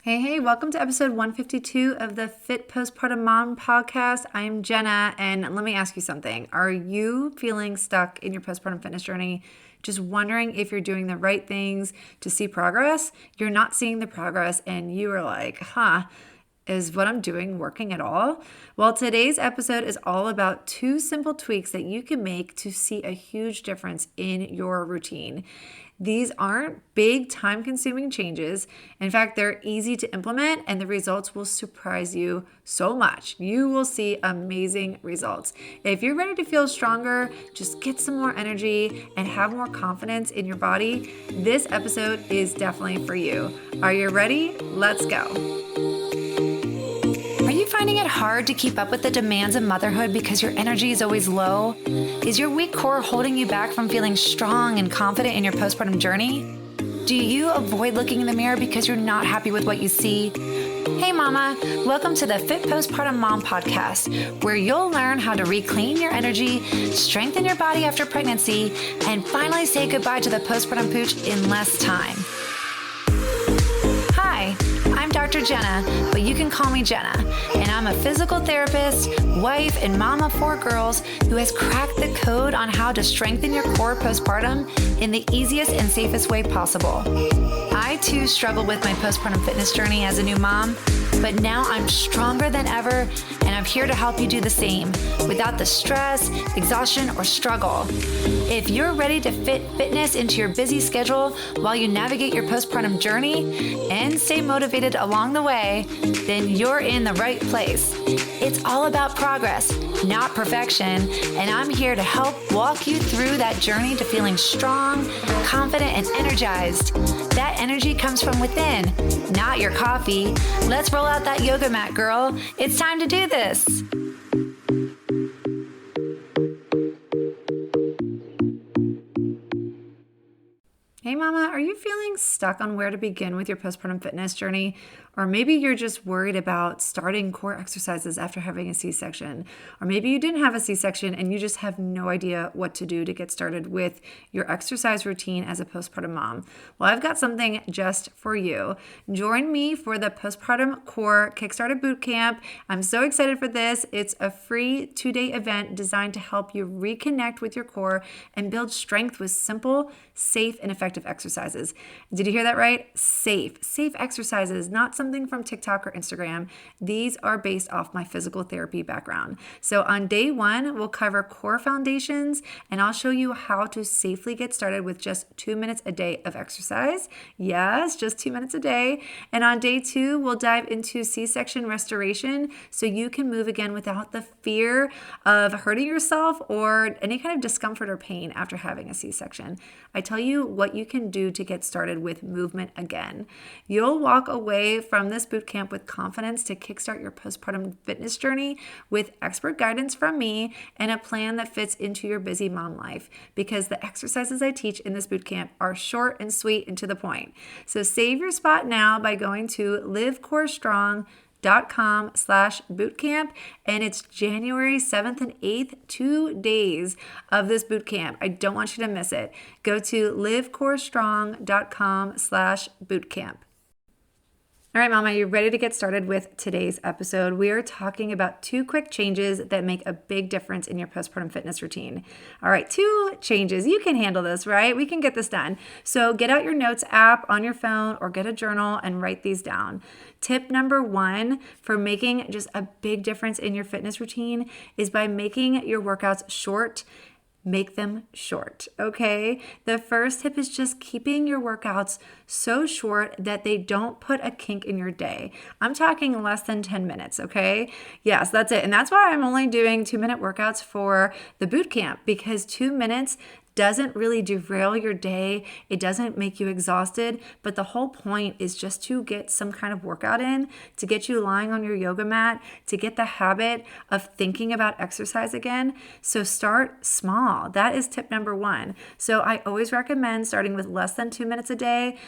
Hey, welcome to episode 152 of the Fit Postpartum Mom podcast. I'm Jena, and let me ask you something. Are you feeling stuck in your postpartum fitness journey? Just wondering if you're doing the right things to see progress? You're not seeing the progress, and you are like, is what I'm doing working at all? Well, today's episode is all about 2 simple tweaks that you can make to see a huge difference in your routine. These aren't big time-consuming changes. In fact, they're easy to implement and the results will surprise you so much. You will see amazing results. If you're ready to feel stronger, just get some more energy and have more confidence in your body, this episode is definitely for you. Are you ready? Let's go. Are you finding it hard to keep up with the demands of motherhood because your energy is always low? Is your weak core holding you back from feeling strong and confident in your postpartum journey? Do you avoid looking in the mirror because you're not happy with what you see? Hey mama, welcome to the Fit Postpartum Mom podcast, where you'll learn how to reclaim your energy, strengthen your body after pregnancy, and finally say goodbye to the postpartum pooch in less time. Hi, I'm Dr. Jena, but you can call me Jena, and I'm a physical therapist, wife, and mom of 4 girls who has cracked the code on how to strengthen your core postpartum in the easiest and safest way possible. I too struggled with my postpartum fitness journey as a new mom, but now I'm stronger than ever, and I'm here to help you do the same without the stress, exhaustion, or struggle. If you're ready to fit fitness into your busy schedule while you navigate your postpartum journey and stay motivated along the way, then you're in the right place. It's all about progress, not perfection, and I'm here to help walk you through that journey to feeling strong, confident, and energized. That energy comes from within, not your coffee. Let's roll out that yoga mat, girl. It's time to do this. Hey mama, are you feeling stuck on where to begin with your postpartum fitness journey? Or maybe you're just worried about starting core exercises after having a C-section. Or maybe you didn't have a C-section and you just have no idea what to do to get started with your exercise routine as a postpartum mom. Well, I've got something just for you. Join me for the Postpartum Core Kickstarter Bootcamp. I'm so excited for this. It's a free 2-day event designed to help you reconnect with your core and build strength with simple, safe, and effective exercises. Did you hear that right? Safe exercises, not something from TikTok or Instagram. These are based off my physical therapy background. So on day 1, we'll cover core foundations and I'll show you how to safely get started with just 2 minutes a day of exercise. Yes, just 2 minutes a day. And on day 2, we'll dive into C-section restoration so you can move again without the fear of hurting yourself or any kind of discomfort or pain after having a C-section. I tell you what you can do to get started with movement again. You'll walk away from this bootcamp with confidence to kickstart your postpartum fitness journey with expert guidance from me and a plan that fits into your busy mom life, because the exercises I teach in this bootcamp are short and sweet and to the point. So save your spot now by going to livecorestrong.com/bootcamp, and it's January 7th and 8th, 2 days of this bootcamp. I don't want you to miss it. Go to livecorestrong.com/bootcamp. All right, Mama, you ready to get started with today's episode? We are talking about 2 quick changes that make a big difference in your postpartum fitness routine. All right, 2 changes. You can handle this, right? We can get this done. So get out your notes app on your phone or get a journal and write these down. Tip number 1 for making just a big difference in your fitness routine is by making your workouts short. Make them short, okay? The first tip is just keeping your workouts so short that they don't put a kink in your day. I'm talking less than 10 minutes, okay? Yes, that's it. And that's why I'm only doing 2-minute workouts for the boot camp, because 2 minutes doesn't really derail your day. It doesn't make you exhausted, but the whole point is just to get some kind of workout in, to get you lying on your yoga mat, to get the habit of thinking about exercise again. So start small. That is tip number 1. So I always recommend starting with less than 2 minutes a day.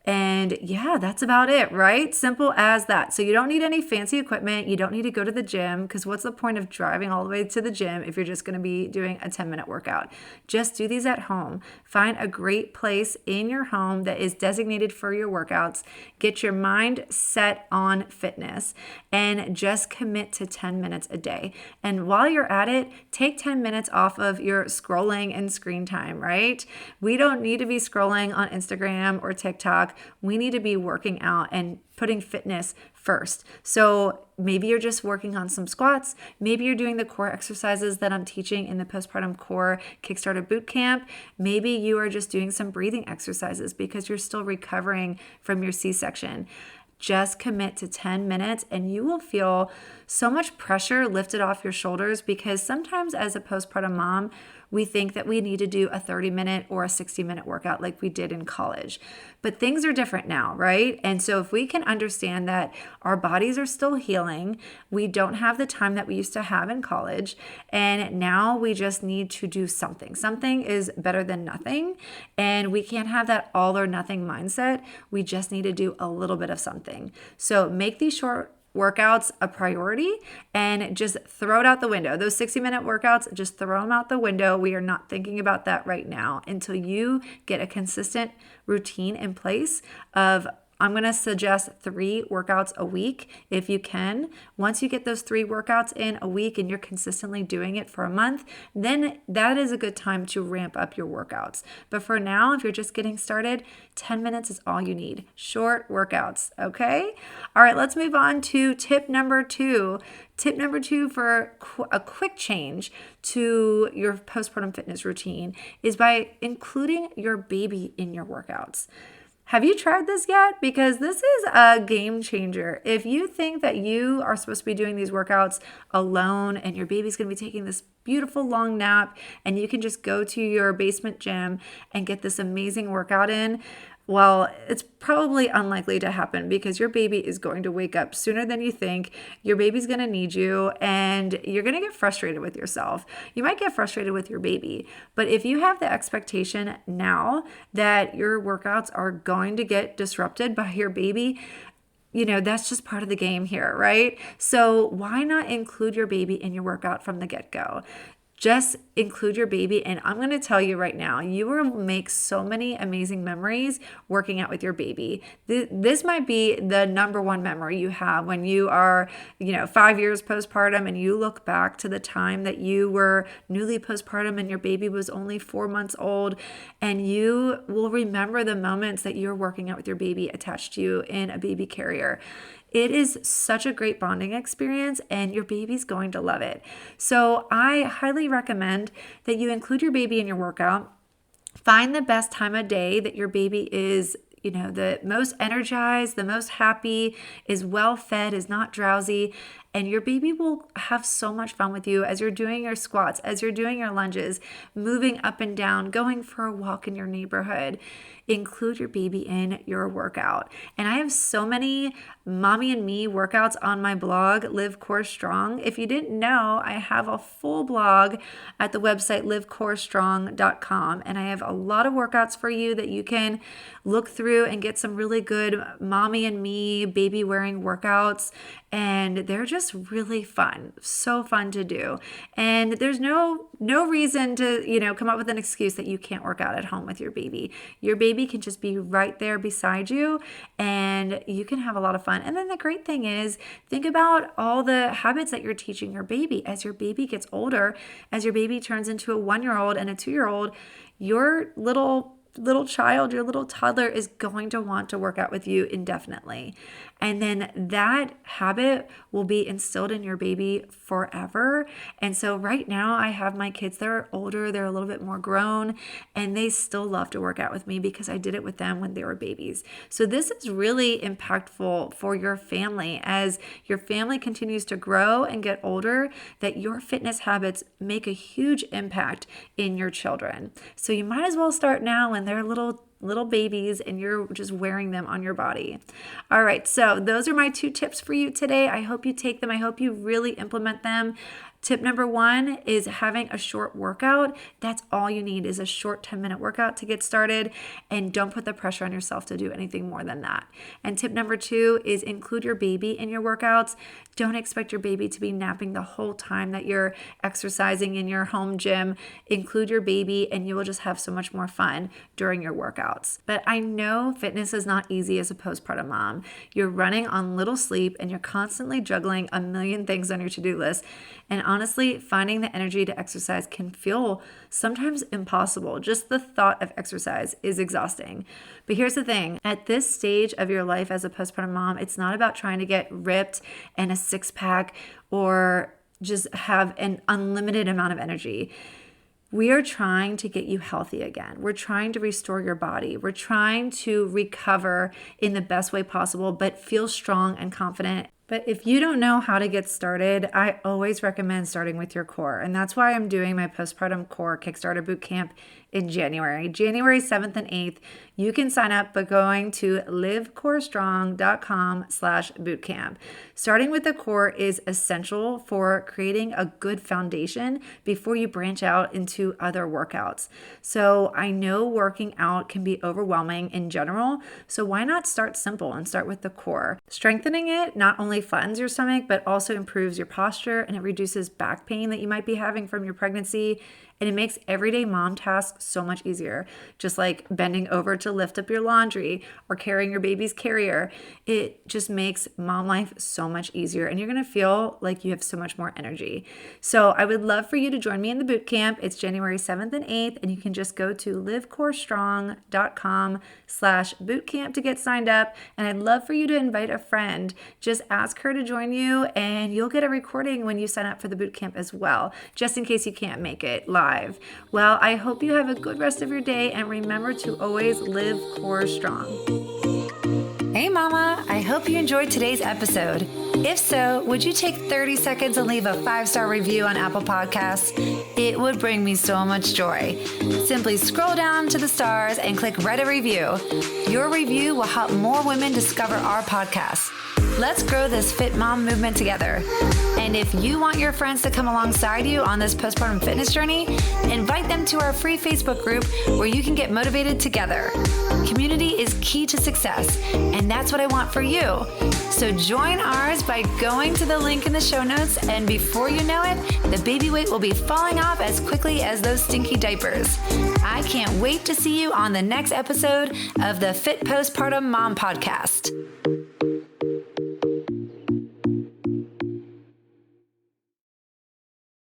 And yeah, that's about it, right? Simple as that. So you don't need any fancy equipment. You don't need to go to the gym, because what's the point of driving all the way to the gym if you're just going to be doing a 10-minute workout? Just do these at home. Find a great place in your home that is designated for your workouts. Get your mind set on fitness and just commit to 10 minutes a day. And while you're at it, take 10 minutes off of your scrolling and screen time, right? We don't need to be scrolling on Instagram or TikTok. We need to be working out and putting fitness first. So maybe you're just working on some squats. Maybe you're doing the core exercises that I'm teaching in the Postpartum Core Kickstarter Bootcamp. Maybe you are just doing some breathing exercises because you're still recovering from your C-section. Just commit to 10 minutes and you will feel so much pressure lifted off your shoulders, because sometimes as a postpartum mom, we think that we need to do a 30-minute or a 60-minute workout like we did in college. But things are different now, right? And so if we can understand that our bodies are still healing, we don't have the time that we used to have in college, and now we just need to do something. Something is better than nothing, and we can't have that all or nothing mindset. We just need to do a little bit of something. So make these short workouts a priority and just throw it out the window. Those 60-minute workouts, just throw them out the window. We are not thinking about that right now until you get a consistent routine in place of, I'm going to suggest 3 workouts a week if you can. Once you get those 3 workouts in a week and you're consistently doing it for a month, then that is a good time to ramp up your workouts. But for now, if you're just getting started, 10 minutes is all you need. Short workouts, okay? All right, let's move on to tip number 2. Tip number 2 for a quick change to your postpartum fitness routine is by including your baby in your workouts. Have you tried this yet? Because this is a game changer. If you think that you are supposed to be doing these workouts alone and your baby's going to be taking this beautiful long nap and you can just go to your basement gym and get this amazing workout in, well, it's probably unlikely to happen, because your baby is going to wake up sooner than you think. Your baby's going to need you, and you're going to get frustrated with yourself. You might get frustrated with your baby, but if you have the expectation now that your workouts are going to get disrupted by your baby, that's just part of the game here, right? So why not include your baby in your workout from the get-go? Just include your baby, and I'm going to tell you right now, you will make so many amazing memories working out with your baby. This might be the number one memory you have when you are, 5 years postpartum and you look back to the time that you were newly postpartum and your baby was only 4 months old, and you will remember the moments that you're working out with your baby attached to you in a baby carrier. It is such a great bonding experience, and your baby's going to love it. So I highly recommend that you include your baby in your workout. Find the best time of day that your baby is the most energized, the most happy, is well fed, is not drowsy, and your baby will have so much fun with you as you're doing your squats, as you're doing your lunges, moving up and down, going for a walk in your neighborhood. Include your baby in your workout. And I have so many mommy and me workouts on my blog, Live Core Strong. If you didn't know, I have a full blog at the website livecorestrong.com, and I have a lot of workouts for you that you can look through and get some really good mommy and me baby wearing workouts. And they're just really fun, so fun to do. And there's no reason to, come up with an excuse that you can't work out at home with your baby. Your baby can just be right there beside you, and you can have a lot of fun. And then the great thing is, think about all the habits that you're teaching your baby. As your baby gets older, as your baby turns into a 1-year-old and a 2-year-old, your little child, your little toddler is going to want to work out with you indefinitely. And then that habit will be instilled in your baby forever. And so right now I have my kids, they're older, they're a little bit more grown, and they still love to work out with me because I did it with them when they were babies. So this is really impactful for your family as your family continues to grow and get older, that your fitness habits make a huge impact in your children. So you might as well start now when they're little babies and you're just wearing them on your body. All right, so those are my 2 tips for you today. I hope you take them. I hope you really implement them. Tip number 1 is having a short workout. That's all you need is a short 10-minute workout to get started, and don't put the pressure on yourself to do anything more than that. And tip number 2 is include your baby in your workouts. Don't expect your baby to be napping the whole time that you're exercising in your home gym. Include your baby and you will just have so much more fun during your workouts. But I know fitness is not easy as a postpartum mom. You're running on little sleep and you're constantly juggling a million things on your to-do list. And honestly, finding the energy to exercise can feel sometimes impossible. Just the thought of exercise is exhausting. But here's the thing. At this stage of your life as a postpartum mom, it's not about trying to get ripped and a six-pack or just have an unlimited amount of energy. We are trying to get you healthy again. We're trying to restore your body. We're trying to recover in the best way possible, but feel strong and confident. But if you don't know how to get started, I always recommend starting with your core. And that's why I'm doing my postpartum core Kickstarter bootcamp in January 7th and 8th. You can sign up by going to livecorestrong.com/bootcamp. Starting with the core is essential for creating a good foundation before you branch out into other workouts. So I know working out can be overwhelming in general, so why not start simple and start with the core? Strengthening it not only flattens your stomach, but also improves your posture, and it reduces back pain that you might be having from your pregnancy. And it makes everyday mom tasks so much easier, just like bending over to lift up your laundry or carrying your baby's carrier. It just makes mom life so much easier, and you're gonna feel like you have so much more energy. So I would love for you to join me in the bootcamp. It's January 7th and 8th, and you can just go to livecorestrong.com/bootcamp to get signed up. And I'd love for you to invite a friend. Just ask her to join you, and you'll get a recording when you sign up for the bootcamp as well, just in case you can't make it live. Well, I hope you have a good rest of your day, and remember to always live core strong. Hey mama, I hope you enjoyed today's episode. If so, would you take 30 seconds and leave a 5-star review on Apple Podcasts? It would bring me so much joy. Simply scroll down to the stars and click write a review. Your review will help more women discover our podcast. Let's grow this fit mom movement together. And if you want your friends to come alongside you on this postpartum fitness journey, invite them to our free Facebook group where you can get motivated together. Community is key to success, and that's what I want for you. So join ours by going to the link in the show notes, and before you know it, the baby weight will be falling off as quickly as those stinky diapers. I can't wait to see you on the next episode of the Fit Postpartum Mom Podcast.